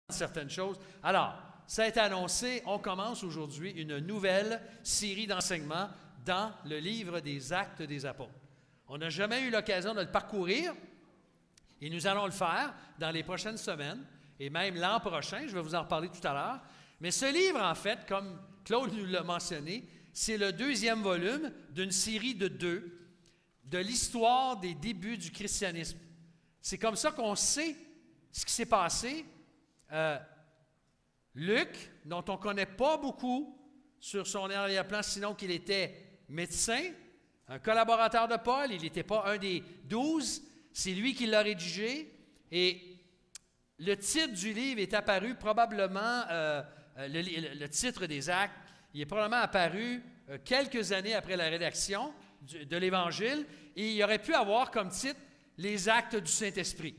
certaines choses. Alors, ça a été annoncé, on commence aujourd'hui une nouvelle série d'enseignements dans le livre des Actes des Apôtres. On n'a jamais eu l'occasion de le parcourir et nous allons le faire dans les prochaines semaines et même l'an prochain, je vais vous en reparler tout à l'heure. Mais ce livre, en fait, comme Claude nous l'a mentionné, c'est le deuxième volume d'une série de 2 de l'histoire des débuts du christianisme. C'est comme ça qu'on sait ce qui s'est passé. Luc, dont on ne connaît pas beaucoup sur son arrière-plan, sinon qu'il était médecin, un collaborateur de Paul, il n'était pas un des 12, c'est lui qui l'a rédigé. Et le titre du livre est apparu probablement, le titre des Actes, il est probablement apparu quelques années après la rédaction de l'Évangile, et il aurait pu avoir comme titre « Les Actes du Saint-Esprit »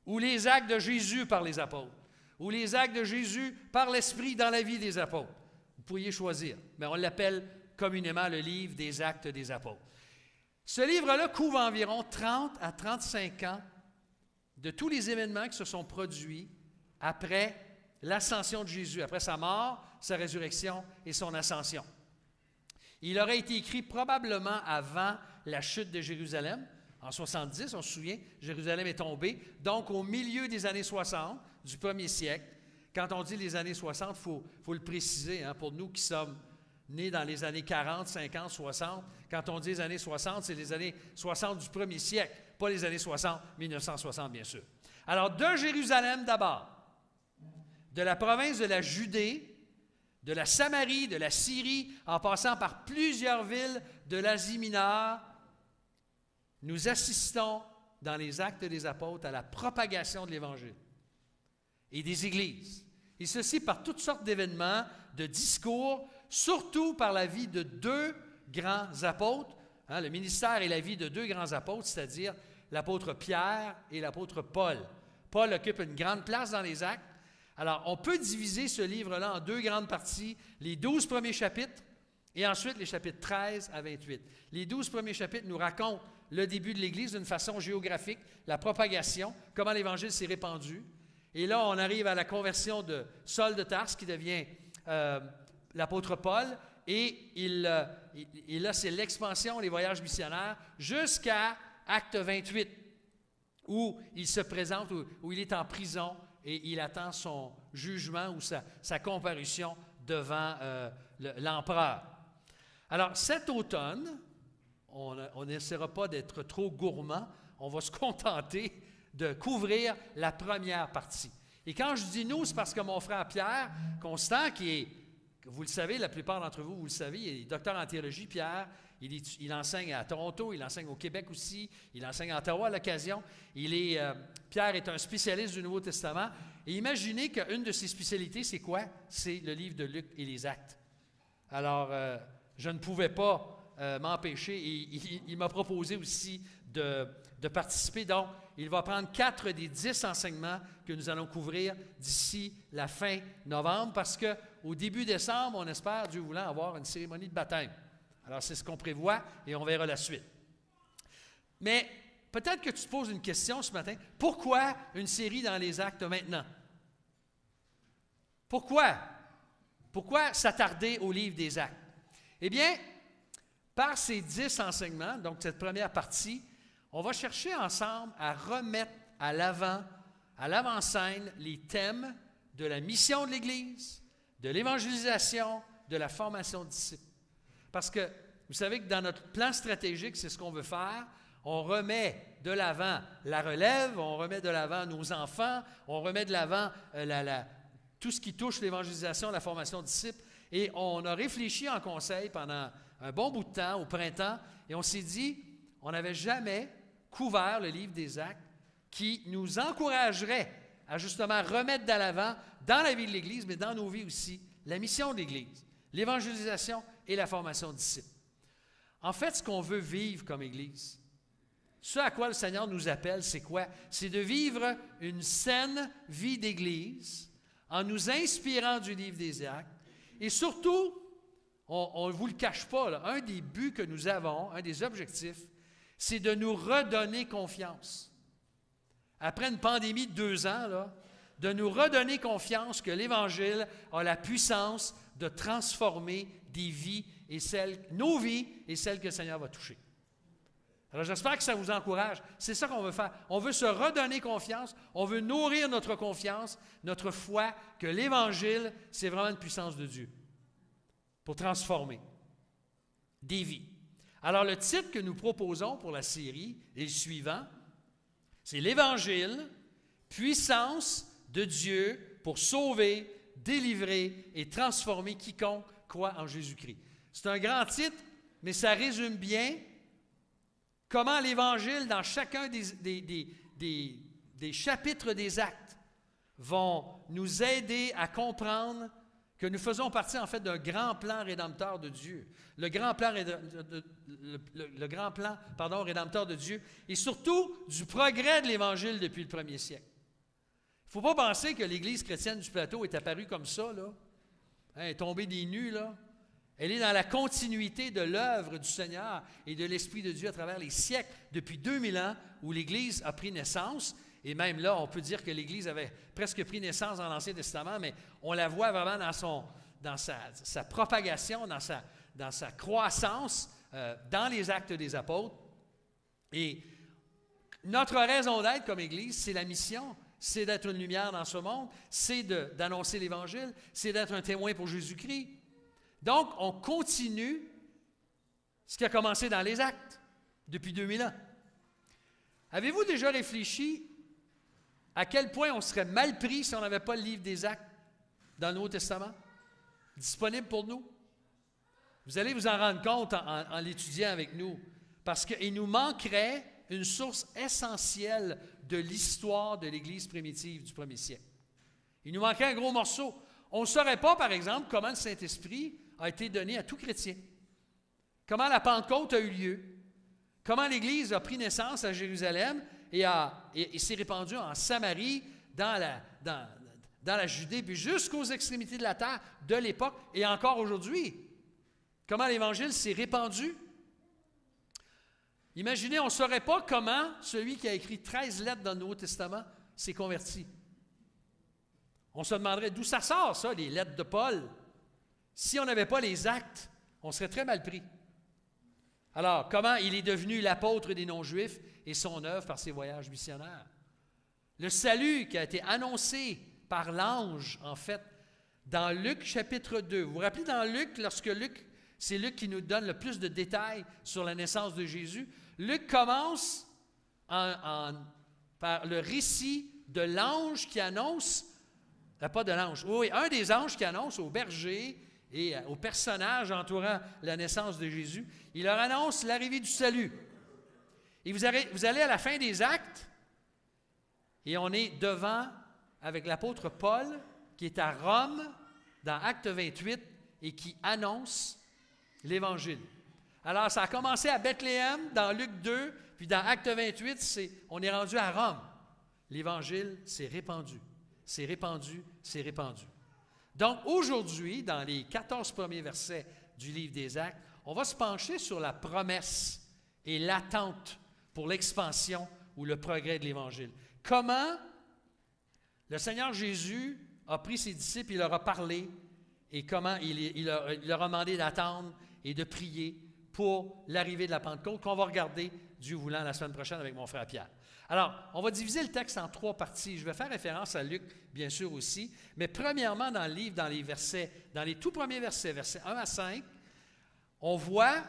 ou « Les Actes de Jésus par les apôtres » ou « Les Actes de Jésus par l'Esprit dans la vie des apôtres ». Vous pourriez choisir, mais on l'appelle communément le livre des Actes des apôtres. Ce livre-là couvre environ 30 à 35 ans de tous les événements qui se sont produits après l'ascension de Jésus, après sa mort, sa résurrection et son ascension. Il aurait été écrit probablement avant la chute de Jérusalem. En 70, on se souvient, Jérusalem est tombée. Donc, au milieu des années 60 du premier siècle, quand on dit les années 60, il faut le préciser, hein, pour nous qui sommes nés dans les années 40, 50, 60, quand on dit les années 60, c'est les années 60 du premier siècle, pas les années 60, 1960 bien sûr. Alors, de Jérusalem d'abord, de la province de la Judée, de la Samarie, de la Syrie, en passant par plusieurs villes de l'Asie mineure, nous assistons dans les Actes des Apôtres à la propagation de l'Évangile et des églises. Et ceci par toutes sortes d'événements, de discours, surtout par la vie de 2 grands apôtres, hein, le ministère et la vie de 2 grands apôtres, c'est-à-dire l'apôtre Pierre et l'apôtre Paul. Paul occupe une grande place dans les Actes. Alors, on peut diviser ce livre-là en 2 grandes parties, les 12 premiers chapitres et ensuite les chapitres 13 à 28. Les 12 premiers chapitres nous racontent le début de l'Église d'une façon géographique, la propagation, comment l'Évangile s'est répandu. Et là, on arrive à la conversion de Saul de Tarse qui devient l'apôtre Paul. Et là, c'est l'expansion, les voyages missionnaires, jusqu'à Acte 28, où il se présente, où il est en prison et il attend son jugement ou sa comparution devant l'empereur. Alors, cet automne, on n'essaiera pas d'être trop gourmand, on va se contenter de couvrir la première partie. Et quand je dis nous, c'est parce que mon frère Pierre Constant, vous le savez, la plupart d'entre vous, vous le savez, il est docteur en théologie, Pierre. Il enseigne à Toronto, il enseigne au Québec aussi, il enseigne à Ottawa à l'occasion. Pierre est un spécialiste du Nouveau Testament. Et imaginez qu'une de ses spécialités, c'est quoi? C'est le livre de Luc et les Actes. Alors, je ne pouvais pas m'empêcher. Et il m'a proposé aussi de participer. Donc, il va prendre 4 des 10 enseignements que nous allons couvrir d'ici la fin novembre, parce qu'au début décembre, on espère, Dieu voulant, avoir une cérémonie de baptême. Alors, c'est ce qu'on prévoit et on verra la suite. Mais peut-être que tu te poses une question ce matin. Pourquoi une série dans les Actes maintenant? Pourquoi? Pourquoi s'attarder au livre des Actes? Eh bien, par ces 10 enseignements, donc cette première partie, on va chercher ensemble à remettre à l'avant-scène les thèmes de la mission de l'Église, de l'évangélisation, de la formation de disciples. Parce que vous savez que dans notre plan stratégique, c'est ce qu'on veut faire. On remet de l'avant la relève, on remet de l'avant nos enfants, on remet de l'avant tout ce qui touche l'évangélisation, la formation de disciples. Et on a réfléchi en conseil pendant un bon bout de temps, au printemps, et on s'est dit, on n'avait jamais couvert le livre des Actes qui nous encouragerait à justement remettre de l'avant dans la vie de l'Église, mais dans nos vies aussi, la mission de l'Église, l'évangélisation et la formation de disciples. En fait, ce qu'on veut vivre comme Église, ce à quoi le Seigneur nous appelle, c'est quoi? C'est de vivre une saine vie d'Église en nous inspirant du livre des Actes. Et surtout, on ne vous le cache pas, là, un des buts que nous avons, un des objectifs, c'est de nous redonner confiance. Après une pandémie de 2 ans, là, de nous redonner confiance que l'Évangile a la puissance de transformer des vies et nos vies et celles que le Seigneur va toucher. Alors j'espère que ça vous encourage. C'est ça qu'on veut faire. On veut se redonner confiance. On veut nourrir notre confiance, notre foi, que l'Évangile, c'est vraiment une puissance de Dieu pour transformer des vies. Alors le titre que nous proposons pour la série est le suivant. C'est l'Évangile, puissance de Dieu pour sauver, délivrer et transformer quiconque croit en Jésus-Christ. C'est un grand titre, mais ça résume bien comment l'Évangile, dans chacun des chapitres des Actes, vont nous aider à comprendre que nous faisons partie, en fait, d'un grand plan rédempteur de Dieu. Le grand plan rédempteur de Dieu et surtout du progrès de l'Évangile depuis le premier siècle. Il ne faut pas penser que l'Église chrétienne du plateau est apparue comme ça, là. Elle est tombée des nues, là. Elle est dans la continuité de l'œuvre du Seigneur et de l'Esprit de Dieu à travers les siècles, depuis 2000 ans, où l'Église a pris naissance. Et même là, on peut dire que l'Église avait presque pris naissance dans l'Ancien Testament, mais on la voit vraiment dans sa propagation, dans sa croissance, dans les actes des apôtres. Et notre raison d'être comme Église, c'est la mission, c'est d'être une lumière dans ce monde, c'est d'annoncer l'Évangile, c'est d'être un témoin pour Jésus-Christ. Donc, on continue ce qui a commencé dans les Actes depuis 2000 ans. Avez-vous déjà réfléchi à quel point on serait mal pris si on n'avait pas le livre des Actes dans le Nouveau Testament, disponible pour nous? Vous allez vous en rendre compte en l'étudiant avec nous, parce qu'il nous manquerait une source essentielle de l'histoire de l'Église primitive du premier siècle. Il nous manquerait un gros morceau. On ne saurait pas, par exemple, comment le Saint-Esprit a été donné à tout chrétien, comment la Pentecôte a eu lieu, comment l'Église a pris naissance à Jérusalem et s'est répandue en Samarie, dans la Judée, puis jusqu'aux extrémités de la terre de l'époque et encore aujourd'hui. Comment l'Évangile s'est répandu. Imaginez, on ne saurait pas comment celui qui a écrit 13 lettres dans le Nouveau Testament s'est converti. On se demanderait d'où ça sort, ça, les lettres de Paul. Si on n'avait pas les actes, on serait très mal pris. Alors, comment il est devenu l'apôtre des non-juifs et son œuvre par ses voyages missionnaires? Le salut qui a été annoncé par l'ange, en fait, dans Luc chapitre 2. Vous vous rappelez dans Luc, c'est Luc qui nous donne le plus de détails sur la naissance de Jésus. Luc commence par le récit de l'ange qui annonce, pas de l'ange, oui, un des anges qui annonce aux bergers et aux personnages entourant la naissance de Jésus, il leur annonce l'arrivée du salut. Et vous allez à la fin des Actes, et on est devant, avec l'apôtre Paul, qui est à Rome, dans Acte 28, et qui annonce l'Évangile. Alors, ça a commencé à Bethléem, dans Luc 2, puis dans Acte 28, on est rendu à Rome. L'Évangile s'est répandu, s'est répandu, s'est répandu. Donc, aujourd'hui, dans les 14 premiers versets du livre des Actes, on va se pencher sur la promesse et l'attente pour l'expansion ou le progrès de l'Évangile. Comment le Seigneur Jésus a pris ses disciples, il leur a parlé, et comment il leur a demandé d'attendre et de prier pour l'arrivée de la Pentecôte, qu'on va regarder, Dieu voulant, la semaine prochaine avec mon frère Pierre. Alors, on va diviser le texte en 3 parties. Je vais faire référence à Luc, bien sûr, aussi. Mais premièrement, dans le livre, dans les tout premiers versets, versets 1 à 5, on voit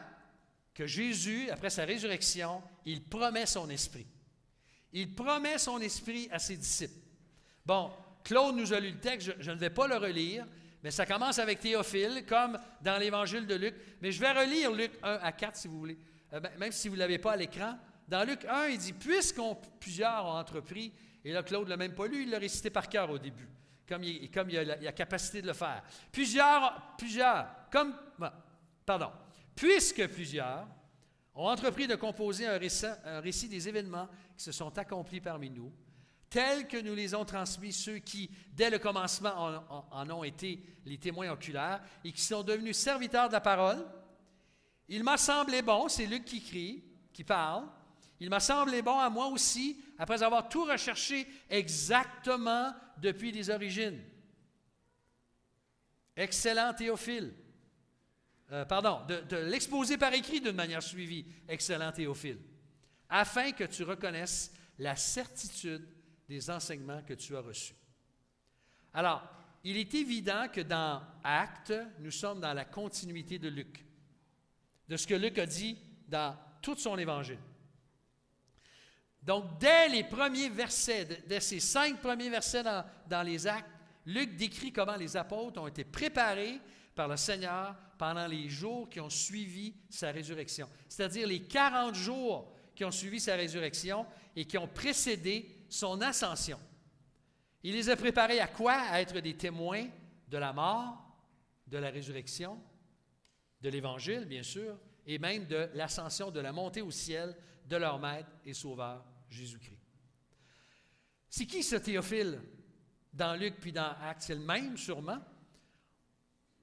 que Jésus, après sa résurrection, il promet son esprit. Il promet son esprit à ses disciples. Bon, Claude nous a lu le texte, je ne vais pas le relire, mais ça commence avec Théophile, comme dans l'Évangile de Luc. Mais je vais relire Luc 1 à 4, si vous voulez, même si vous ne l'avez pas à l'écran. Dans Luc 1, il dit, « Plusieurs ont entrepris », et là, Claude ne l'a même pas lu, il l'a récité par cœur au début, comme il a la capacité de le faire. Puisque plusieurs ont entrepris de composer un récit des événements qui se sont accomplis parmi nous, tels que nous les ont transmis ceux qui, dès le commencement, en ont été les témoins oculaires et qui sont devenus serviteurs de la parole, il m'a semblé bon, c'est Luc qui parle, Il m'a semblé bon à moi aussi, après avoir tout recherché exactement depuis les origines. Excellent Théophile. De l'exposer par écrit d'une manière suivie, excellent Théophile, afin que tu reconnaisses la certitude des enseignements que tu as reçus. Alors, il est évident que dans Actes, nous sommes dans la continuité de Luc, de ce que Luc a dit dans tout son évangile. Donc, dès les premiers versets, dès ces 5 premiers versets dans les Actes, Luc décrit comment les apôtres ont été préparés par le Seigneur pendant les jours qui ont suivi sa résurrection. C'est-à-dire les 40 jours qui ont suivi sa résurrection et qui ont précédé son ascension. Il les a préparés à quoi? À être des témoins de la mort, de la résurrection, de l'Évangile, bien sûr, et même de l'ascension, de la montée au ciel de leur Maître et Sauveur, Jésus-Christ. C'est qui ce Théophile dans Luc puis dans Actes? C'est le même, sûrement.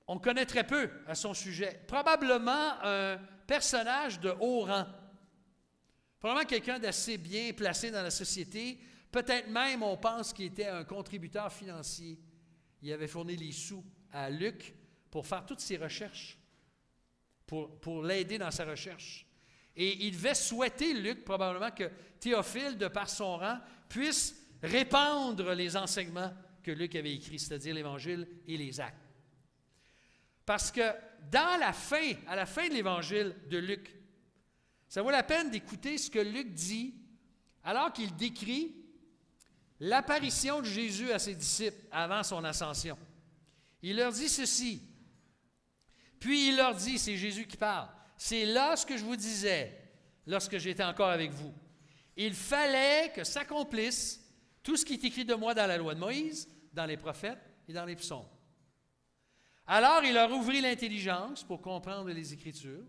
On connaît très peu à son sujet. Probablement un personnage de haut rang. Probablement quelqu'un d'assez bien placé dans la société. Peut-être même, on pense qu'il était un contributeur financier. Il avait fourni les sous à Luc pour faire toutes ses recherches, pour l'aider dans sa recherche. Et il devait souhaiter, Luc, probablement, que Théophile, de par son rang, puisse répandre les enseignements que Luc avait écrits, c'est-à-dire l'Évangile et les Actes. Parce que à la fin de l'Évangile de Luc, ça vaut la peine d'écouter ce que Luc dit alors qu'il décrit l'apparition de Jésus à ses disciples avant son ascension. Il leur dit ceci. Puis il leur dit, c'est Jésus qui parle, c'est là ce que je vous disais lorsque j'étais encore avec vous. Il fallait que s'accomplisse tout ce qui est écrit de moi dans la loi de Moïse, dans les prophètes et dans les psaumes. Alors il leur ouvrit l'intelligence pour comprendre les Écritures.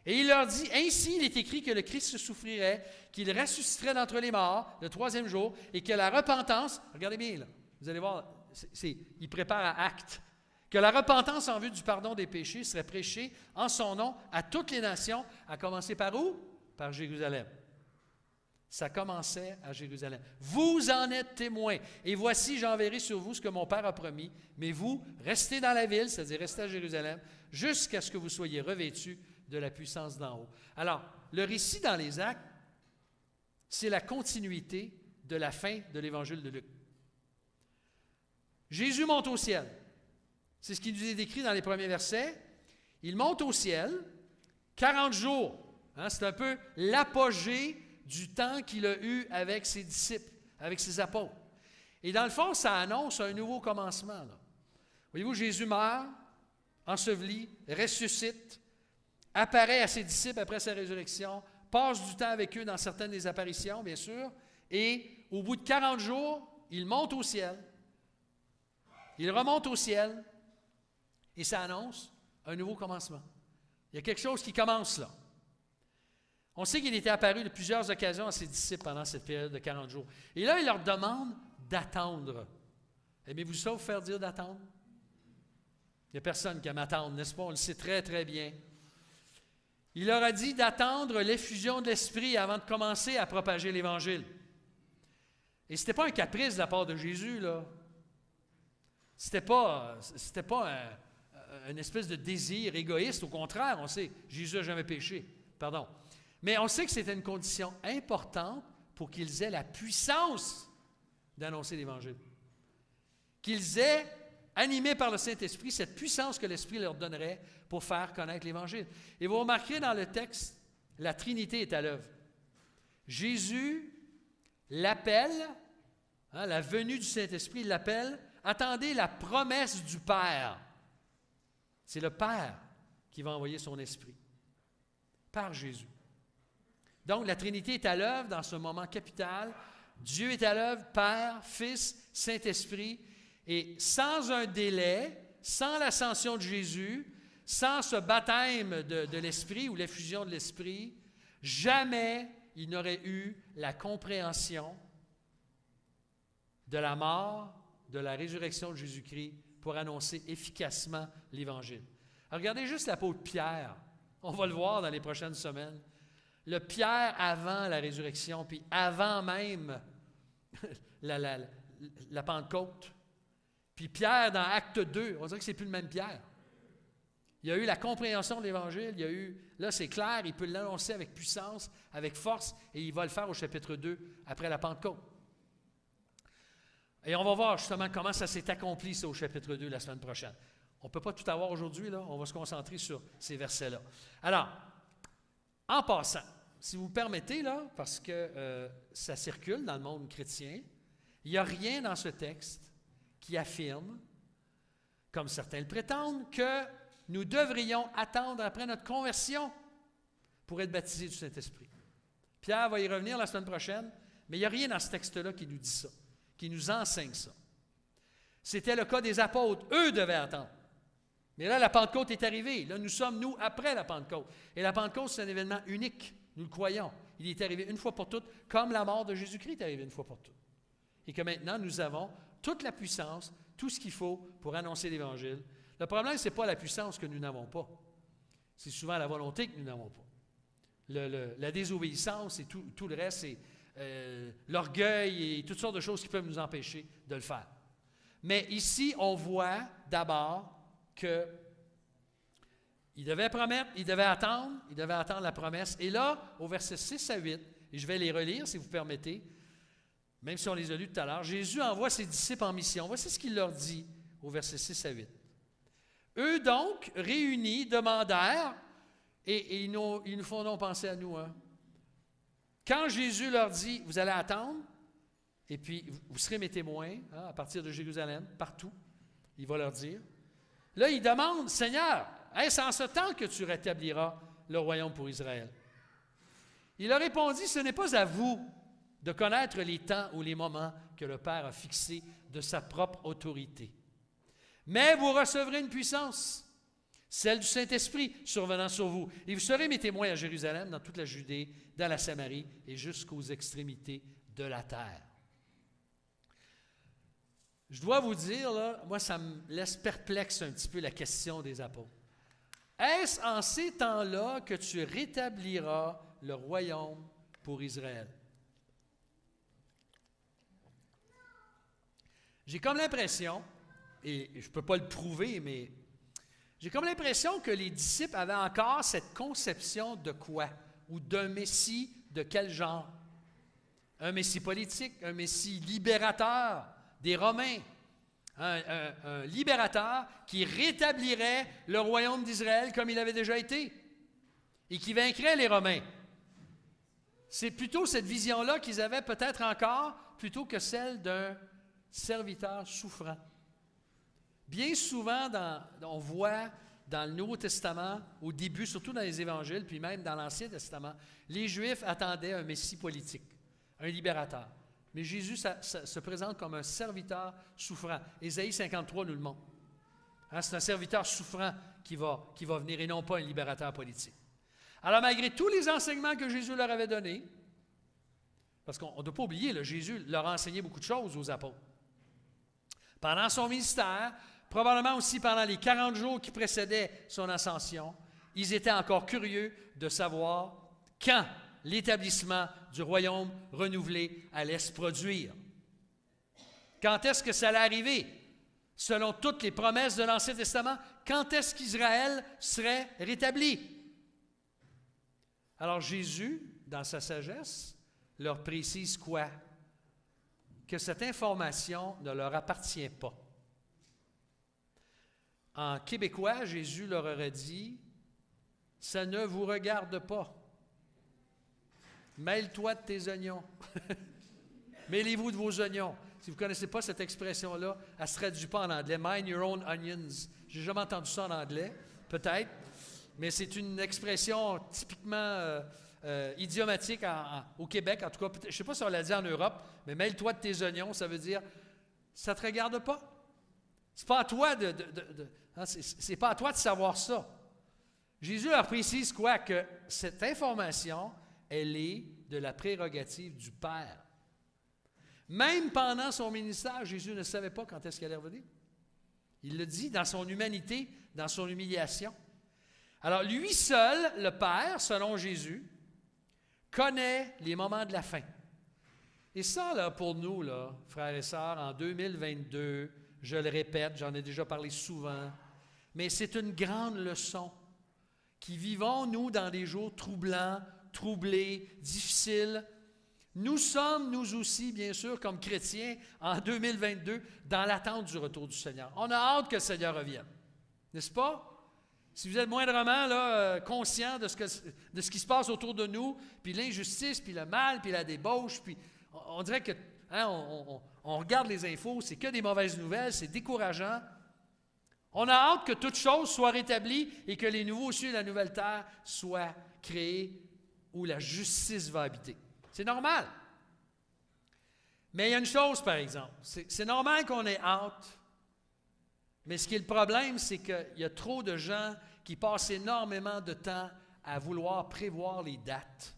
Et il leur dit, ainsi il est écrit que le Christ souffrirait, qu'il ressusciterait d'entre les morts le 3e jour, et que la repentance, regardez bien là, vous allez voir, il prépare à Actes, que la repentance en vue du pardon des péchés serait prêchée en son nom à toutes les nations, à commencer par où? Par Jérusalem. Ça commençait à Jérusalem. Vous en êtes témoins. Et voici, j'enverrai sur vous ce que mon Père a promis. Mais vous, restez dans la ville, c'est-à-dire restez à Jérusalem, jusqu'à ce que vous soyez revêtus de la puissance d'en haut. Alors, le récit dans les Actes, c'est la continuité de la fin de l'Évangile de Luc. Jésus monte au ciel. C'est ce qui nous est décrit dans les premiers versets. Il monte au ciel, 40 jours. C'est un peu l'apogée du temps qu'il a eu avec ses disciples, avec ses apôtres. Et dans le fond, ça annonce un nouveau commencement, là. Voyez-vous, Jésus meurt, enseveli, ressuscite, apparaît à ses disciples après sa résurrection, passe du temps avec eux dans certaines des apparitions, bien sûr, et au bout de 40 jours, il monte au ciel. Il remonte au ciel, et ça annonce un nouveau commencement. Il y a quelque chose qui commence là. On sait qu'il était apparu de plusieurs occasions à ses disciples pendant cette période de 40 jours. Et là, il leur demande d'attendre. Aimez-vous ça, vous faire dire d'attendre? Il n'y a personne qui aime attendre, n'est-ce pas? On le sait très, très bien. Il leur a dit d'attendre l'effusion de l'Esprit avant de commencer à propager l'Évangile. Et ce n'était pas un caprice de la part de Jésus, là. C'était pas une espèce de désir égoïste. Au contraire, on sait, Jésus n'a jamais péché. Pardon. Mais on sait que c'était une condition importante pour qu'ils aient la puissance d'annoncer l'Évangile. Qu'ils aient, animés par le Saint-Esprit, cette puissance que l'Esprit leur donnerait pour faire connaître l'Évangile. Et vous remarquerez dans le texte, la Trinité est à l'œuvre. Jésus l'appelle, la venue du Saint-Esprit, il l'appelle, attendez la promesse du Père. C'est le Père qui va envoyer son Esprit, par Jésus. Donc, la Trinité est à l'œuvre dans ce moment capital. Dieu est à l'œuvre, Père, Fils, Saint-Esprit. Et sans un délai, sans l'ascension de Jésus, sans ce baptême de l'Esprit ou l'effusion de l'Esprit, jamais il n'aurait eu la compréhension de la mort, de la résurrection de Jésus-Christ pour annoncer efficacement l'Évangile. Alors, regardez juste l'apôtre Pierre. On va le voir dans les prochaines semaines. le Pierre avant la résurrection, puis avant même la Pentecôte. Puis Pierre dans Acte 2, on dirait que c'est plus le même Pierre. Il y a eu la compréhension de l'Évangile, il y a eu, là c'est clair, il peut l'annoncer avec puissance, avec force, et il va le faire au chapitre 2, après la Pentecôte. Et on va voir justement comment ça s'est accompli, ça, au chapitre 2, la semaine prochaine. On ne peut pas tout avoir aujourd'hui, là, on va se concentrer sur ces versets-là. Alors, en passant, si vous permettez, là, parce que ça circule dans le monde chrétien, il n'y a rien dans ce texte qui affirme, comme certains le prétendent, que nous devrions attendre après notre conversion pour être baptisés du Saint-Esprit. Pierre va y revenir la semaine prochaine, mais il n'y a rien dans ce texte-là qui nous dit ça, qui nous enseigne ça. C'était le cas des apôtres. Eux devaient attendre. Mais là, la Pentecôte est arrivée. Là, nous sommes, nous, après la Pentecôte. Et la Pentecôte, c'est un événement unique. Nous le croyons. Il est arrivé une fois pour toutes, comme la mort de Jésus-Christ est arrivée une fois pour toutes. Et que maintenant, nous avons toute la puissance, tout ce qu'il faut pour annoncer l'Évangile. Le problème, ce n'est pas la puissance que nous n'avons pas. C'est souvent la volonté que nous n'avons pas. La désobéissance et tout le reste, c'est l'orgueil et toutes sortes de choses qui peuvent nous empêcher de le faire. Mais ici, on voit d'abord qu'il devait promettre, il devait attendre la promesse. Et là, au verset 6 à 8, et je vais les relire si vous permettez, même si on les a lus tout à l'heure, Jésus envoie ses disciples en mission. Voici ce qu'il leur dit au verset 6 à 8. Eux donc, réunis, demandèrent, et ils nous font donc penser à nous. Hein. Quand Jésus leur dit, vous allez attendre, et puis vous serez mes témoins, hein, à partir de Jérusalem, partout, il va leur dire. Là, ils demandent, Seigneur, est-ce en ce temps que tu rétabliras le royaume pour Israël? Il leur répondit, ce n'est pas à vous de connaître les temps ou les moments que le Père a fixés de sa propre autorité. Mais vous recevrez une puissance, celle du Saint-Esprit, survenant sur vous. Et vous serez mes témoins à Jérusalem, dans toute la Judée, dans la Samarie et jusqu'aux extrémités de la terre. Je dois vous dire, là, moi, ça me laisse perplexe un petit peu la question des apôtres. Est-ce en ces temps-là que tu rétabliras le royaume pour Israël? J'ai comme l'impression, et je ne peux pas le prouver, mais j'ai comme l'impression que les disciples avaient encore cette conception de quoi? Ou d'un Messie de quel genre? Un Messie politique, un Messie libérateur des Romains, un libérateur qui rétablirait le royaume d'Israël comme il avait déjà été et qui vaincrait les Romains. C'est plutôt cette vision-là qu'ils avaient peut-être encore, plutôt que celle d'un serviteur souffrant. Bien souvent, on voit dans le Nouveau Testament, au début, surtout dans les Évangiles, puis même dans l'Ancien Testament, les Juifs attendaient un Messie politique, un libérateur. Mais Jésus se présente comme un serviteur souffrant. Ésaïe 53 nous le montre. Hein, c'est un serviteur souffrant qui va venir et non pas un libérateur politique. Alors, malgré tous les enseignements que Jésus leur avait donnés, parce qu'on ne doit pas oublier, là, Jésus leur a enseigné beaucoup de choses aux apôtres. Pendant son ministère, probablement aussi pendant les 40 jours qui précédaient son ascension, ils étaient encore curieux de savoir quand l'établissement du royaume renouvelé allait se produire. Quand est-ce que ça allait arriver? Selon toutes les promesses de l'Ancien Testament, quand est-ce qu'Israël serait rétabli? Alors Jésus, dans sa sagesse, leur précise quoi? Que cette information ne leur appartient pas. En québécois, Jésus leur aurait dit, « Ça ne vous regarde pas. Mêle-toi de tes oignons. Mêlez-vous de vos oignons. » Si vous ne connaissez pas cette expression-là, elle ne se traduit pas en anglais. « Mind your own onions. » J'ai jamais entendu ça en anglais, peut-être, mais c'est une expression typiquement idiomatique au Québec, en tout cas, je ne sais pas si on l'a dit en Europe, mais mêle-toi de tes oignons, ça veut dire, ça ne te regarde pas. C'est pas à toi c'est pas à toi de savoir ça. Jésus leur précise quoi? Que cette information, elle est de la prérogative du Père. Même pendant son ministère, Jésus ne savait pas quand est-ce qu'il allait revenir. Il le dit dans son humanité, dans son humiliation. Alors, lui seul, le Père, selon Jésus, connaît les moments de la fin. Et ça, là, pour nous, là, frères et sœurs, en 2022, je le répète, j'en ai déjà parlé souvent, mais c'est une grande leçon qui vivons, nous, dans des jours troublants, troublés, difficiles. Nous sommes, nous aussi, bien sûr, comme chrétiens, en 2022, dans l'attente du retour du Seigneur. On a hâte que le Seigneur revienne, n'est-ce pas? Si vous êtes moindrement là, conscient de ce qui se passe autour de nous, puis l'injustice, puis le mal, puis la débauche, puis on dirait que on regarde les infos, c'est que des mauvaises nouvelles, c'est décourageant. On a hâte que toute chose soit rétablie et que les nouveaux cieux et la nouvelle terre soient créés où la justice va habiter. C'est normal. Mais il y a une chose, par exemple. C'est normal qu'on ait hâte. Mais ce qui est le problème, c'est qu'il y a trop de gens qui passent énormément de temps à vouloir prévoir les dates,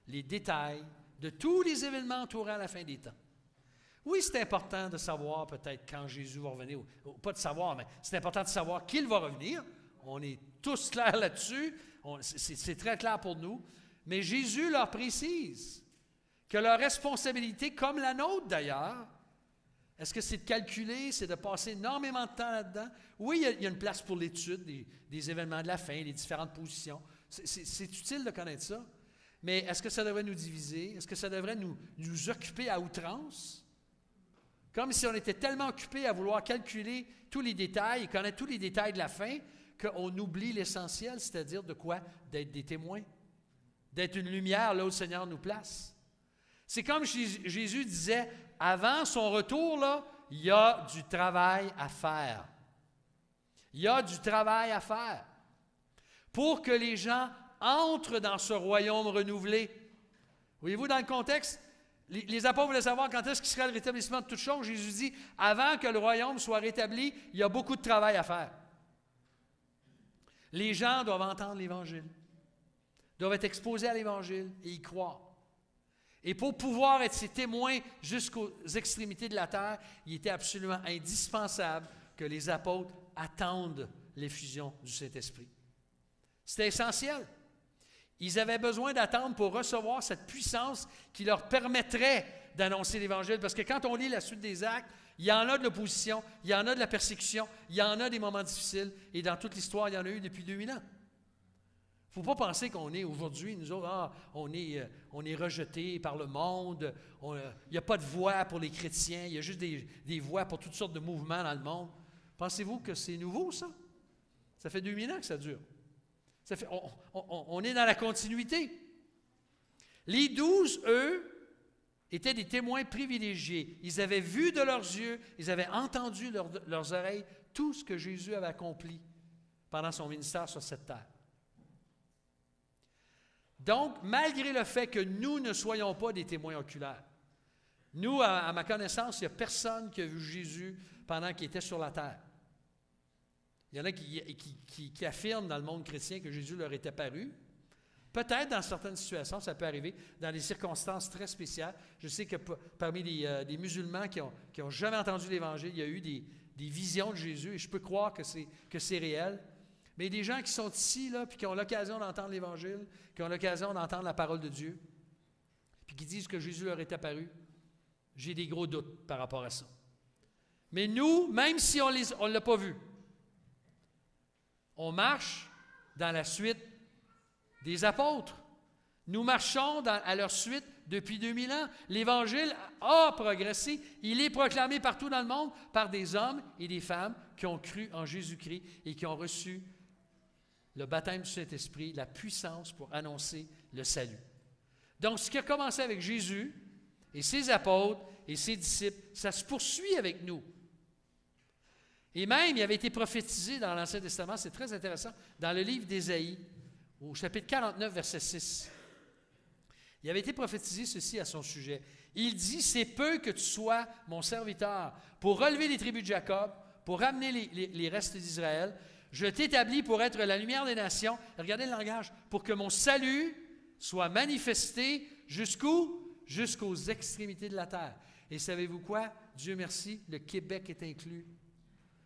les détails de tous les événements entourant la fin des temps. Oui, c'est important de savoir peut-être quand Jésus va revenir, ou pas de savoir, mais c'est important de savoir qu'il va revenir. On est tous clairs là-dessus. C'est très clair pour nous. Mais Jésus leur précise que leur responsabilité, comme la nôtre d'ailleurs, est-ce que c'est de calculer, c'est de passer énormément de temps là-dedans? Oui, il y a une place pour l'étude des événements de la fin, les différentes positions. C'est utile de connaître ça. Mais est-ce que ça devrait nous diviser? Est-ce que ça devrait nous occuper à outrance? Comme si on était tellement occupé à vouloir calculer tous les détails et connaître tous les détails de la fin qu'on oublie l'essentiel, c'est-à-dire de quoi? D'être des témoins, d'être une lumière là où le Seigneur nous place. C'est comme Jésus disait, avant son retour, là, il y a du travail à faire. Il y a du travail à faire pour que les gens entrent dans ce royaume renouvelé. Voyez-vous, dans le contexte, les apôtres voulaient savoir quand est-ce qu'il serait le rétablissement de toutes choses. Jésus dit, avant que le royaume soit rétabli, il y a beaucoup de travail à faire. Les gens doivent entendre l'Évangile, doivent être exposés à l'Évangile et y croire. Et pour pouvoir être ses témoins jusqu'aux extrémités de la terre, il était absolument indispensable que les apôtres attendent l'effusion du Saint-Esprit. C'était essentiel. Ils avaient besoin d'attendre pour recevoir cette puissance qui leur permettrait d'annoncer l'Évangile. Parce que quand on lit la suite des actes, il y en a de l'opposition, il y en a de la persécution, il y en a des moments difficiles. Et dans toute l'histoire, il y en a eu depuis 2000 ans. Il ne faut pas penser qu'on est aujourd'hui, nous autres, on est rejetés par le monde, il n'y a pas de voix pour les chrétiens, il y a juste des voix pour toutes sortes de mouvements dans le monde. Pensez-vous que c'est nouveau, ça? Ça fait 2000 ans que ça dure. On est dans la continuité. Les 12, eux, étaient des témoins privilégiés. Ils avaient vu de leurs yeux, ils avaient entendu de leurs oreilles tout ce que Jésus avait accompli pendant son ministère sur cette terre. Donc, malgré le fait que nous ne soyons pas des témoins oculaires, nous, à ma connaissance, il n'y a personne qui a vu Jésus pendant qu'il était sur la terre. Il y en a qui affirment dans le monde chrétien que Jésus leur est apparu. Peut-être dans certaines situations, ça peut arriver, dans des circonstances très spéciales. Je sais que parmi les musulmans qui n'ont jamais entendu l'Évangile, il y a eu des visions de Jésus, et je peux croire que c'est réel. Mais des gens qui sont ici, là, puis qui ont l'occasion d'entendre l'Évangile, qui ont l'occasion d'entendre la parole de Dieu, puis qui disent que Jésus leur est apparu, j'ai des gros doutes par rapport à ça. Mais nous, même si on ne l'a pas vu, on marche dans la suite des apôtres. Nous marchons à leur suite depuis 2000 ans. L'Évangile a progressé. Il est proclamé partout dans le monde par des hommes et des femmes qui ont cru en Jésus-Christ et qui ont reçu le baptême du Saint-Esprit, la puissance pour annoncer le salut. Donc, ce qui a commencé avec Jésus et ses apôtres et ses disciples, ça se poursuit avec nous. Et même, il avait été prophétisé dans l'Ancien Testament, c'est très intéressant, dans le livre d'Ésaïe, au chapitre 49, verset 6. Il avait été prophétisé ceci à son sujet. Il dit, « C'est peu que tu sois mon serviteur pour relever les tribus de Jacob, pour ramener les restes d'Israël. Je t'établis pour être la lumière des nations. » Regardez le langage. « Pour que mon salut soit manifesté jusqu'où? Jusqu'aux extrémités de la terre. » Et savez-vous quoi? Dieu merci, le Québec est inclus.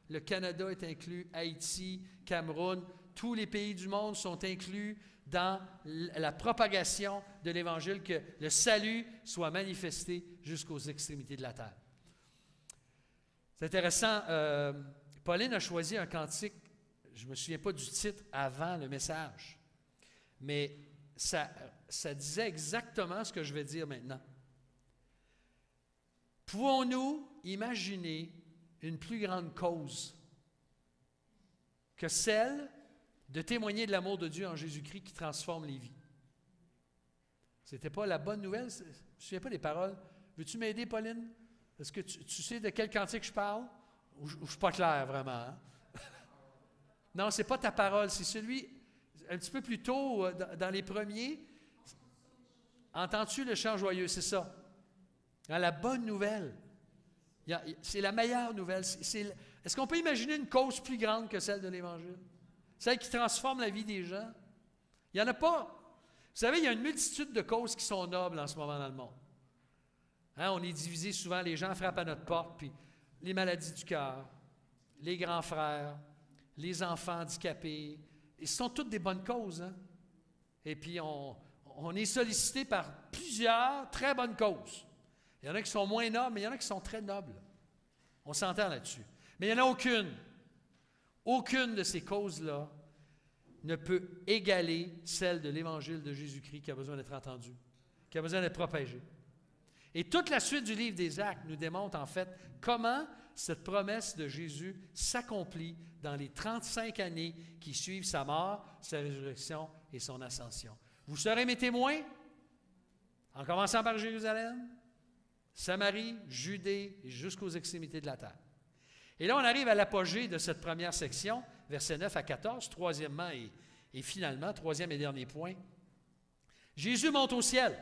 Le Canada est inclus, Haïti, Cameroun, tous les pays du monde sont inclus dans la propagation de l'Évangile, que le salut soit manifesté jusqu'aux extrémités de la terre. C'est intéressant, Pauline a choisi un cantique, je ne me souviens pas du titre avant le message, mais ça disait exactement ce que je vais dire maintenant. Pouvons-nous imaginer une plus grande cause que celle de témoigner de l'amour de Dieu en Jésus-Christ qui transforme les vies? C'était pas la bonne nouvelle? Je ne me souviens pas des paroles. Veux-tu m'aider, Pauline? Est-ce que tu sais de quel cantique je parle? Ou je ne suis pas clair, vraiment? Hein? Non, ce n'est pas ta parole, c'est celui, un petit peu plus tôt, dans les premiers. Entends-tu le chant joyeux? C'est ça. Hein, la bonne nouvelle. C'est la meilleure nouvelle. Est-ce qu'on peut imaginer une cause plus grande que celle de l'Évangile? Celle qui transforme la vie des gens? Il n'y en a pas. Vous savez, il y a une multitude de causes qui sont nobles en ce moment dans le monde. Hein, on est divisé souvent, les gens frappent à notre porte, puis les maladies du cœur, les grands frères, les enfants handicapés, ce sont toutes des bonnes causes. Hein? Et puis, on est sollicité par plusieurs très bonnes causes. Il y en a qui sont moins nobles, mais il y en a qui sont très nobles. On s'entend là-dessus. Mais il n'y en a aucune de ces causes-là ne peut égaler celle de l'Évangile de Jésus-Christ qui a besoin d'être entendue, qui a besoin d'être propagée. Et toute la suite du livre des Actes nous démontre en fait comment cette promesse de Jésus s'accomplit dans les 35 années qui suivent sa mort, sa résurrection et son ascension. Vous serez mes témoins, en commençant par Jérusalem, Samarie, Judée et jusqu'aux extrémités de la terre. Et là, on arrive à l'apogée de cette première section, versets 9 à 14, troisièmement et finalement, troisième et dernier point. Jésus monte au ciel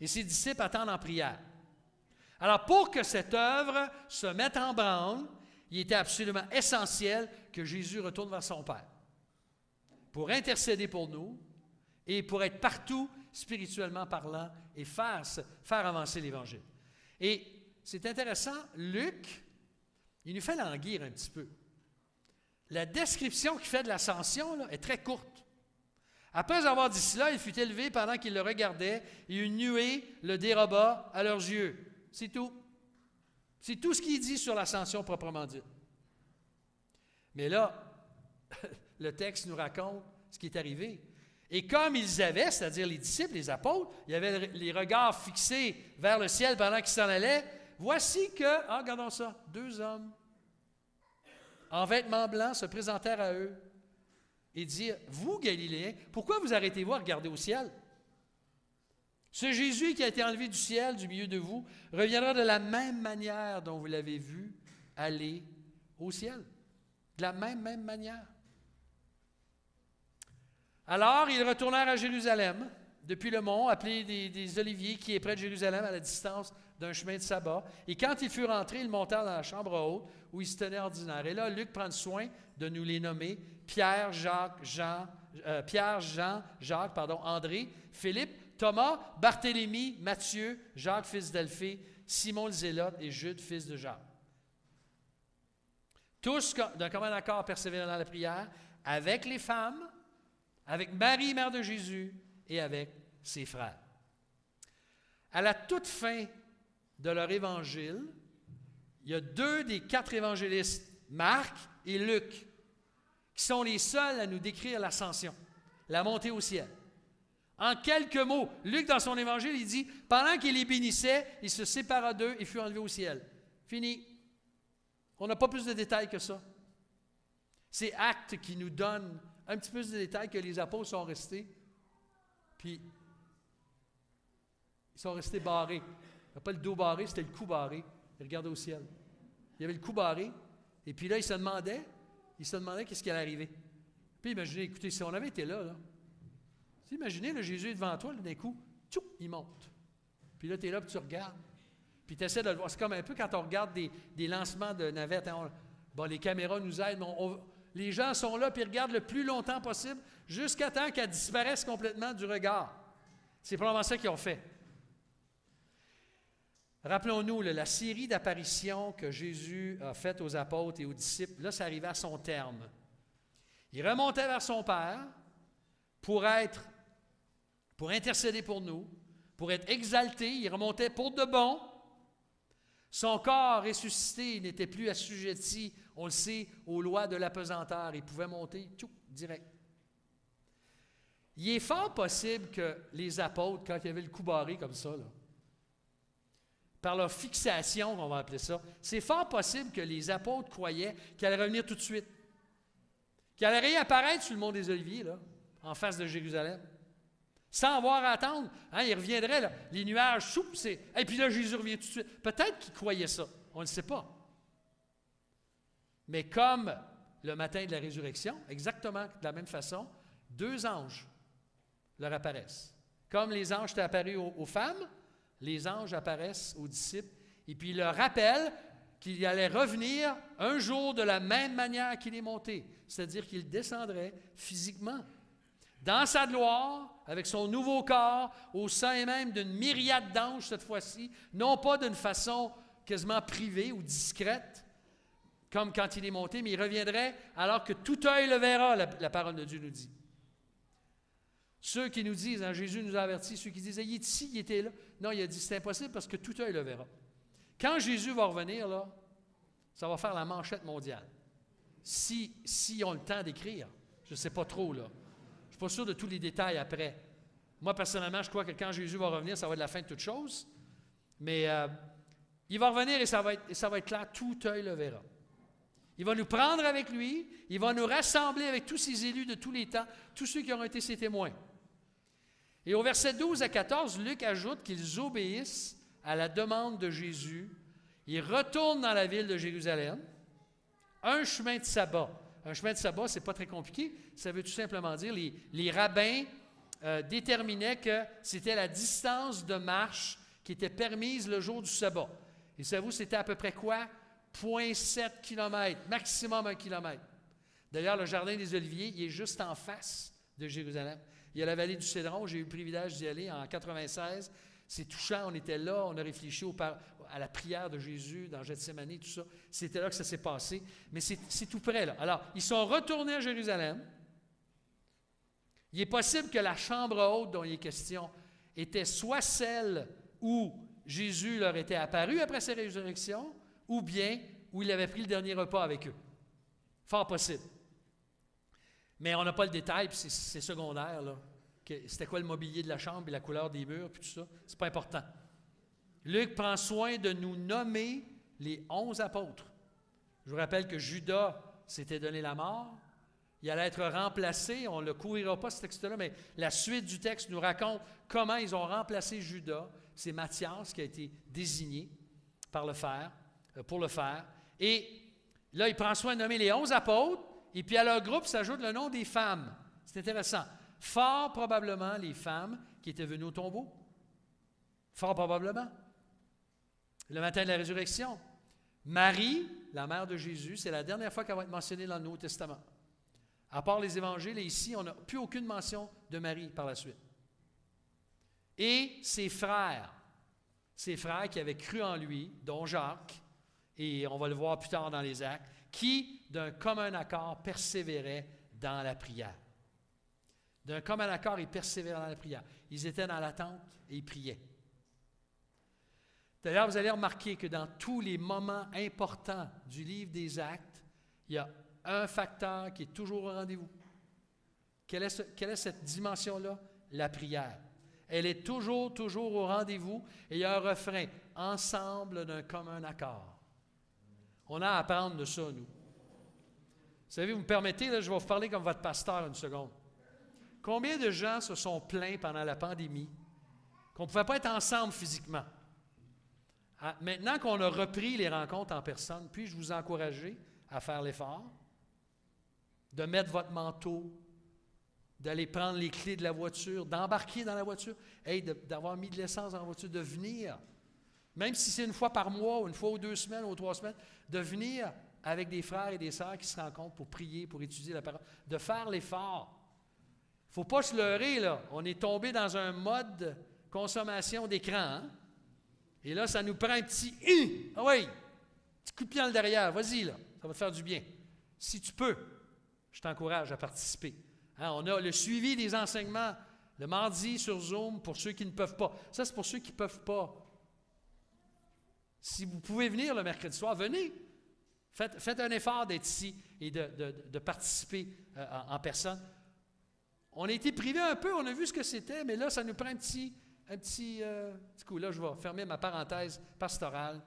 et ses disciples attendent en prière. Alors, pour que cette œuvre se mette en branle, il était absolument essentiel que Jésus retourne vers son Père pour intercéder pour nous et pour être partout spirituellement parlant et faire avancer l'Évangile. Et c'est intéressant, Luc, il nous fait languir un petit peu. La description qu'il fait de l'ascension là, est très courte. Après avoir dit cela, il fut élevé pendant qu'ils le regardaient, et une nuée le déroba à leurs yeux. C'est tout. C'est tout ce qu'il dit sur l'ascension proprement dit. Mais là, le texte nous raconte ce qui est arrivé. Et comme ils avaient, c'est-à-dire les disciples, les apôtres, ils avaient les regards fixés vers le ciel pendant qu'ils s'en allaient, voici que, regardons ça, 2 hommes en vêtements blancs se présentèrent à eux et dirent, « Vous, Galiléens, pourquoi vous arrêtez-vous à regarder au ciel? Ce Jésus qui a été enlevé du ciel, du milieu de vous, reviendra de la même manière dont vous l'avez vu aller au ciel. » De la même manière. Alors, ils retournèrent à Jérusalem, depuis le mont, appelé des Oliviers, qui est près de Jérusalem, à la distance d'un chemin de sabbat. Et quand ils furent entrés, ils montèrent dans la chambre haute, où ils se tenaient ordinaire. Et là, Luc prend soin de nous les nommer, Pierre, Jean, Jacques, André, Philippe, Thomas, Barthélemy, Matthieu, Jacques, fils d'Alphée, Simon le Zélote et Jude, fils de Jacques. Tous d'un commun accord persévérant dans la prière, avec les femmes, avec Marie, mère de Jésus, et avec ses frères. À la toute fin de leur évangile, il y a 2 des 4 évangélistes, Marc et Luc, qui sont les seuls à nous décrire l'ascension, la montée au ciel. En quelques mots, Luc, dans son évangile, il dit, pendant qu'il les bénissait, il se sépara d'eux et fut enlevé au ciel. Fini. On n'a pas plus de détails que ça. C'est Actes qui nous donne un petit peu plus de détails que les apôtres sont restés. Puis, ils sont restés barrés. Il n'y a pas le dos barré, c'était le cou barré. Ils regardaient au ciel. Il y avait le cou barré. Et puis là, ils se demandaient qu'est-ce qui allait arriver. Puis imaginez, écoutez, si on avait été là, imaginez, là, Jésus est devant toi, là, d'un coup, tchou, il monte. Puis là, tu es là, puis tu regardes. Puis tu essaies de le voir. C'est comme un peu quand on regarde des lancements de navettes. Hein, les caméras nous aident, mais les gens sont là, puis ils regardent le plus longtemps possible, jusqu'à temps qu'elles disparaissent complètement du regard. C'est probablement ça qu'ils ont fait. Rappelons-nous, la série d'apparitions que Jésus a faites aux apôtres et aux disciples, là, ça arrivait à son terme. Il remontait vers son Père pour intercéder pour nous, pour être exalté. Il remontait pour de bon. Son corps ressuscité n'était plus assujetti, on le sait, aux lois de l'apesanteur. Il pouvait monter direct. Il est fort possible que les apôtres, quand il y avait le coup barré comme ça, là, par leur fixation, on va appeler ça, c'est fort possible que les apôtres croyaient qu'il allait revenir tout de suite, qu'il allait réapparaître sur le mont des Oliviers, là, en face de Jérusalem, sans avoir à attendre. Hein, il reviendrait, là, les nuages, et puis là, Jésus revient tout de suite. Peut-être qu'ils croyaient ça, on ne le sait pas. Mais comme le matin de la résurrection, exactement de la même façon, 2 anges leur apparaissent. Comme les anges étaient apparus aux femmes, les anges apparaissent aux disciples, et puis ils leur rappellent qu'il allait revenir un jour de la même manière qu'il est monté, c'est-à-dire qu'il descendrait physiquement, dans sa gloire, avec son nouveau corps, au sein même d'une myriade d'anges cette fois-ci, non pas d'une façon quasiment privée ou discrète, comme quand il est monté, mais il reviendrait alors que tout œil le verra, la parole de Dieu nous dit. Ceux qui nous disent, hein, Jésus nous a avertis, ceux qui disent, il est ici, il était là. Non, il a dit, c'est impossible parce que tout œil le verra. Quand Jésus va revenir, là, ça va faire la manchette mondiale. Si on a le temps d'écrire, je ne sais pas trop, là. Je ne suis pas sûr de tous les détails après. Moi, personnellement, je crois que quand Jésus va revenir, ça va être la fin de toute chose. Mais il va revenir et ça va être clair, tout œil le verra. Il va nous prendre avec lui, il va nous rassembler avec tous ses élus de tous les temps, tous ceux qui auront été ses témoins. Et au verset 12 à 14, Luc ajoute qu'ils obéissent à la demande de Jésus. Ils retournent dans la ville de Jérusalem, un chemin de sabbat. Un chemin de sabbat, ce n'est pas très compliqué. Ça veut tout simplement dire, les rabbins déterminaient que c'était la distance de marche qui était permise le jour du sabbat. Et savez-vous, c'était à peu près quoi? 0,7 km, maximum 1 km. D'ailleurs, le jardin des Oliviers, il est juste en face de Jérusalem. Il y a la vallée du Cédron, j'ai eu le privilège d'y aller en 1996. C'est touchant, on était là, on a réfléchi à la prière de Jésus dans Gethsémani, tout ça. C'était là que ça s'est passé. Mais c'est tout près, là. Alors, ils sont retournés à Jérusalem. Il est possible que la chambre haute dont il est question était soit celle où Jésus leur était apparu après sa résurrection, ou bien où il avait pris le dernier repas avec eux. Fort possible. Mais on n'a pas le détail, puis c'est secondaire, là. C'était quoi le mobilier de la chambre, et la couleur des murs, puis tout ça. C'est pas important. Luc prend soin de nous nommer les 11 apôtres. Je vous rappelle que Judas s'était donné la mort. Il allait être remplacé. On ne le couvrira pas, ce texte-là, mais la suite du texte nous raconte comment ils ont remplacé Judas. C'est Matthias qui a été désigné pour le faire. Et là, il prend soin de nommer les 11 apôtres. Et puis à leur groupe s'ajoute le nom des femmes. C'est intéressant. Fort probablement les femmes qui étaient venues au tombeau. Fort probablement. Le matin de la résurrection. Marie, la mère de Jésus, c'est la dernière fois qu'elle va être mentionnée dans le Nouveau Testament. À part les évangiles, et ici, on n'a plus aucune mention de Marie par la suite. Et ses frères qui avaient cru en lui, dont Jacques, et on va le voir plus tard dans les Actes, qui, d'un commun accord, persévéraient dans la prière. D'un commun accord, ils persévéraient dans la prière. Ils étaient dans l'attente et ils priaient. D'ailleurs, vous allez remarquer que dans tous les moments importants du livre des Actes, il y a un facteur qui est toujours au rendez-vous. Quelle est cette dimension-là? La prière. Elle est toujours au rendez-vous et il y a un refrain, ensemble d'un commun accord. On a à apprendre de ça, nous. Vous savez, vous me permettez, là, je vais vous parler comme votre pasteur une seconde. Combien de gens se sont plaints pendant la pandémie qu'on ne pouvait pas être ensemble physiquement? Maintenant qu'on a repris les rencontres en personne, puis-je vous encourager à faire l'effort de mettre votre manteau, d'aller prendre les clés de la voiture, d'embarquer dans la voiture, d'avoir mis de l'essence dans la voiture, de venir, même si c'est une fois par mois, ou une fois ou 2 semaines, ou 3 semaines, de venir avec des frères et des sœurs qui se rencontrent pour prier, pour étudier la parole, de faire l'effort. Il ne faut pas se leurrer, là. On est tombé dans un mode consommation d'écran, hein? Et là, ça nous prend un petit « Ah oui! » Petit coup de pied dans le derrière. Vas-y, là. Ça va te faire du bien. Si tu peux. Je t'encourage à participer. Hein, on a le suivi des enseignements le mardi sur Zoom pour ceux qui ne peuvent pas. Ça, c'est pour ceux qui ne peuvent pas. Si vous pouvez venir le mercredi soir, venez. Faites un effort d'être ici et de participer en personne. On a été privés un peu, on a vu ce que c'était, mais là, ça nous prend un petit coup. Là, je vais fermer ma parenthèse pastorale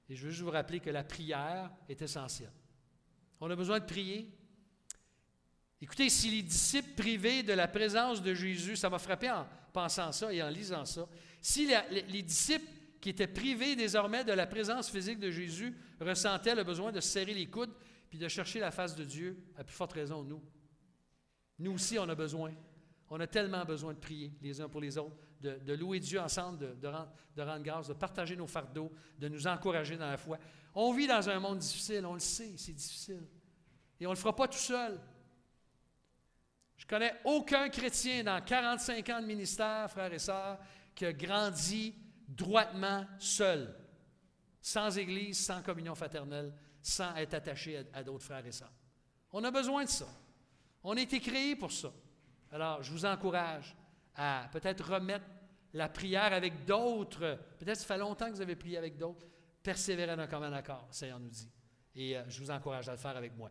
et je veux juste vous rappeler que la prière est essentielle. On a besoin de prier. Écoutez, si les disciples privés de la présence de Jésus, ça m'a frappé en pensant ça et en lisant ça, si les disciples qui étaient privés désormais de la présence physique de Jésus ressentaient le besoin de se serrer les coudes puis de chercher la face de Dieu, à plus forte raison, nous. Nous aussi, on a besoin. On a tellement besoin de prier les uns pour les autres, de louer Dieu ensemble, de rendre grâce, de partager nos fardeaux, de nous encourager dans la foi. On vit dans un monde difficile, on le sait, c'est difficile. Et on ne le fera pas tout seul. Je ne connais aucun chrétien dans 45 ans de ministère, frères et sœurs, qui a grandi droitement seul, sans Église, sans communion fraternelle, sans être attaché à d'autres frères et sœurs. On a besoin de ça. On a été créés pour ça. Alors, je vous encourage à peut-être remettre la prière avec d'autres. Peut-être que ça fait longtemps que vous avez prié avec d'autres. Persévérez d'un commun accord, le Seigneur nous dit. Et je vous encourage à le faire avec moi.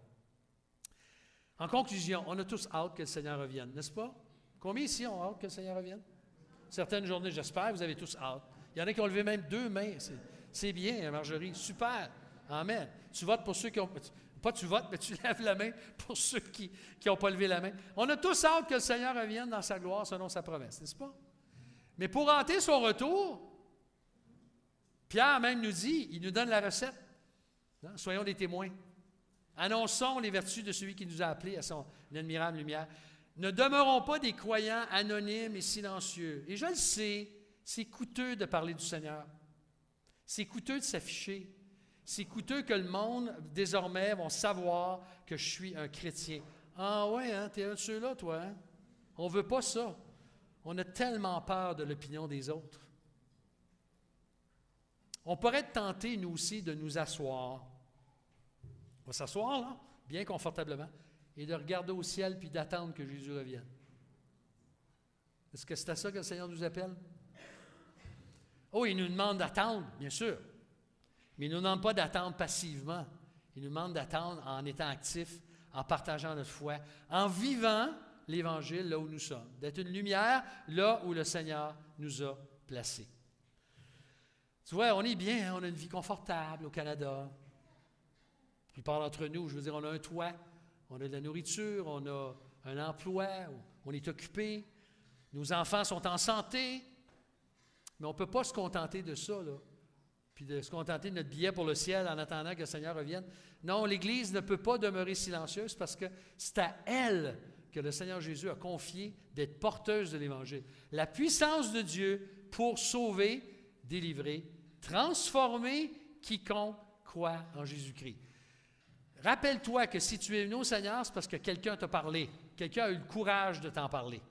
En conclusion, on a tous hâte que le Seigneur revienne, n'est-ce pas? Combien ici ont hâte que le Seigneur revienne? Certaines journées, j'espère, vous avez tous hâte. Il y en a qui ont levé même 2 mains. C'est bien, Marjorie. Super. Amen. Tu votes pour ceux qui ont... Pas tu votes, mais tu lèves la main pour ceux qui n'ont pas levé la main. On a tous hâte que le Seigneur revienne dans sa gloire selon sa promesse, n'est-ce pas? Mais pour hanter son retour, Pierre même nous dit, il nous donne la recette. Hein? Soyons des témoins. Annonçons les vertus de celui qui nous a appelés à son admirable lumière. Ne demeurons pas des croyants anonymes et silencieux. Et je le sais, c'est coûteux de parler du Seigneur. C'est coûteux de s'afficher. C'est coûteux que le monde, désormais, va savoir que je suis un chrétien. Ah ouais, hein, t'es un de ceux-là, toi. Hein? On ne veut pas ça. On a tellement peur de l'opinion des autres. On pourrait être tenté, nous aussi, de nous asseoir. On va s'asseoir, là, bien confortablement, et de regarder au ciel puis d'attendre que Jésus revienne. Est-ce que c'est à ça que le Seigneur nous appelle? Oh, il nous demande d'attendre, bien sûr. Mais il ne nous demande pas d'attendre passivement. Il nous demande d'attendre en étant actifs, en partageant notre foi, en vivant l'Évangile là où nous sommes, d'être une lumière là où le Seigneur nous a placés. Tu vois, on est bien, hein? On a une vie confortable au Canada. La plupart d'entre nous, je veux dire, on a un toit, on a de la nourriture, on a un emploi, on est occupé, nos enfants sont en santé, mais on ne peut pas se contenter de ça, là. Puis de se contenter de notre billet pour le ciel en attendant que le Seigneur revienne. Non, l'Église ne peut pas demeurer silencieuse parce que c'est à elle que le Seigneur Jésus a confié d'être porteuse de l'Évangile. La puissance de Dieu pour sauver, délivrer, transformer quiconque croit en Jésus-Christ. Rappelle-toi que si tu es venu au Seigneur, c'est parce que quelqu'un t'a parlé. Quelqu'un a eu le courage de t'en parler.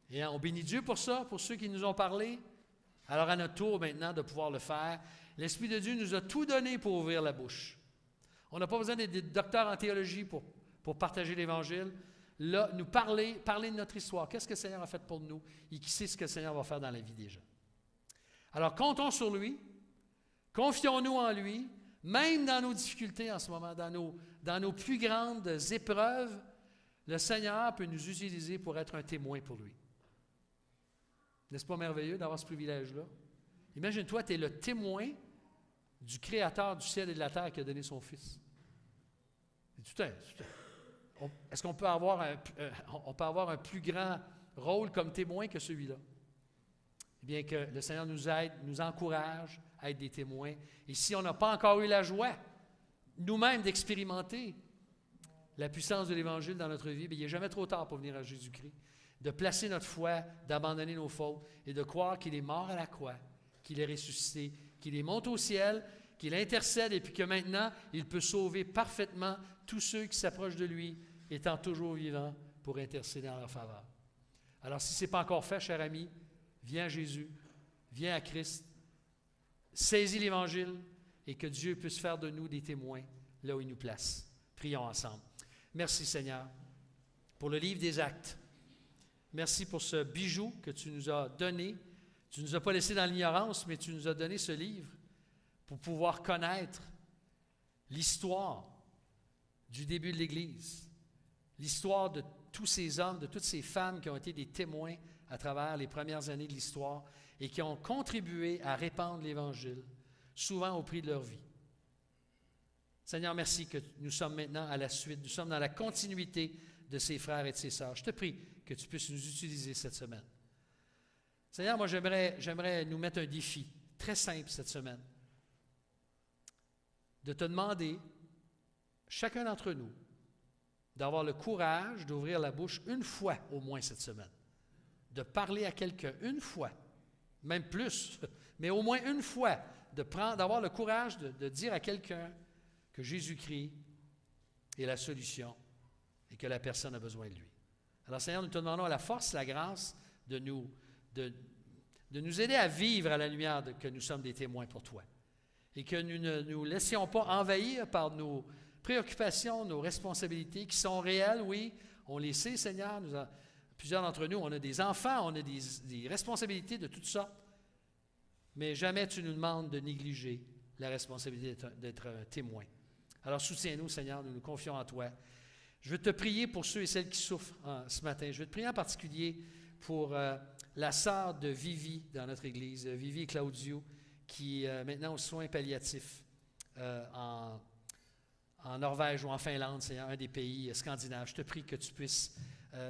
Et on bénit Dieu pour ça, pour ceux qui nous ont parlé. Alors, à notre tour maintenant de pouvoir le faire, l'Esprit de Dieu nous a tout donné pour ouvrir la bouche. On n'a pas besoin d'être des docteurs en théologie pour partager l'Évangile. Là, nous parler de notre histoire. Qu'est-ce que le Seigneur a fait pour nous et qui sait ce que le Seigneur va faire dans la vie des gens. Alors, comptons sur lui. Confions-nous en lui, même dans nos difficultés en ce moment, dans nos plus grandes épreuves. Le Seigneur peut nous utiliser pour être un témoin pour lui. N'est-ce pas merveilleux d'avoir ce privilège-là? Imagine-toi, tu es le témoin du Créateur du ciel et de la terre qui a donné son Fils. Est-ce qu'on peut avoir un plus grand rôle comme témoin que celui-là? Eh bien, que le Seigneur nous aide, nous encourage à être des témoins. Et si on n'a pas encore eu la joie, nous-mêmes, d'expérimenter la puissance de l'Évangile dans notre vie, bien, il n'est jamais trop tard pour venir à Jésus-Christ. De placer notre foi, d'abandonner nos fautes et de croire qu'il est mort à la croix, qu'il est ressuscité, qu'il est monté au ciel, qu'il intercède et puis que maintenant, il peut sauver parfaitement tous ceux qui s'approchent de lui, étant toujours vivants pour intercéder en leur faveur. Alors, si ce n'est pas encore fait, cher ami, viens à Jésus, viens à Christ, saisis l'Évangile et que Dieu puisse faire de nous des témoins là où il nous place. Prions ensemble. Merci, Seigneur, pour le livre des Actes. Merci pour ce bijou que tu nous as donné. Tu ne nous as pas laissé dans l'ignorance, mais tu nous as donné ce livre pour pouvoir connaître l'histoire du début de l'Église, l'histoire de tous ces hommes, de toutes ces femmes qui ont été des témoins à travers les premières années de l'histoire et qui ont contribué à répandre l'Évangile, souvent au prix de leur vie. Seigneur, merci que nous sommes maintenant à la suite, nous sommes dans la continuité de ces frères et de ces sœurs. Je te prie que tu puisses nous utiliser cette semaine. Seigneur, moi j'aimerais nous mettre un défi très simple cette semaine, de te demander, chacun d'entre nous, d'avoir le courage d'ouvrir la bouche une fois au moins cette semaine, de parler à quelqu'un une fois, même plus, mais au moins une fois, d'avoir le courage de dire à quelqu'un que Jésus-Christ est la solution et que la personne a besoin de lui. Alors Seigneur, nous te demandons la force, la grâce de nous aider à vivre à la lumière que nous sommes des témoins pour toi et que nous ne nous laissions pas envahir par nos préoccupations, nos responsabilités qui sont réelles, oui, on les sait, Seigneur. Plusieurs d'entre nous, on a des enfants, on a des responsabilités de toutes sortes, mais jamais tu nous demandes de négliger la responsabilité d'être un témoin. Alors soutiens-nous, Seigneur, nous nous confions en toi. Je veux te prier pour ceux et celles qui souffrent ce matin. Je veux te prier en particulier pour la sœur de Vivi dans notre Église, Vivi et Claudio, qui est maintenant aux soins palliatifs en Norvège ou en Finlande, c'est un des pays scandinaves. Je te prie que tu puisses,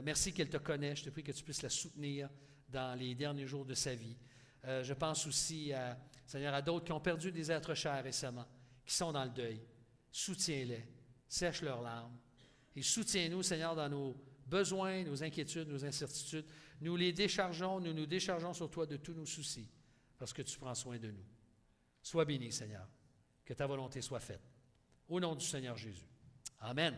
merci qu'elle te connaît, je te prie que tu puisses la soutenir dans les derniers jours de sa vie. Je pense aussi, Seigneur, à d'autres qui ont perdu des êtres chers récemment, qui sont dans le deuil. Soutiens-les, sèche leurs larmes et soutiens-nous, Seigneur, dans nos besoins, nos inquiétudes, nos incertitudes. Nous les déchargeons, nous nous déchargeons sur toi de tous nos soucis parce que tu prends soin de nous. Sois béni, Seigneur, que ta volonté soit faite. Au nom du Seigneur Jésus. Amen.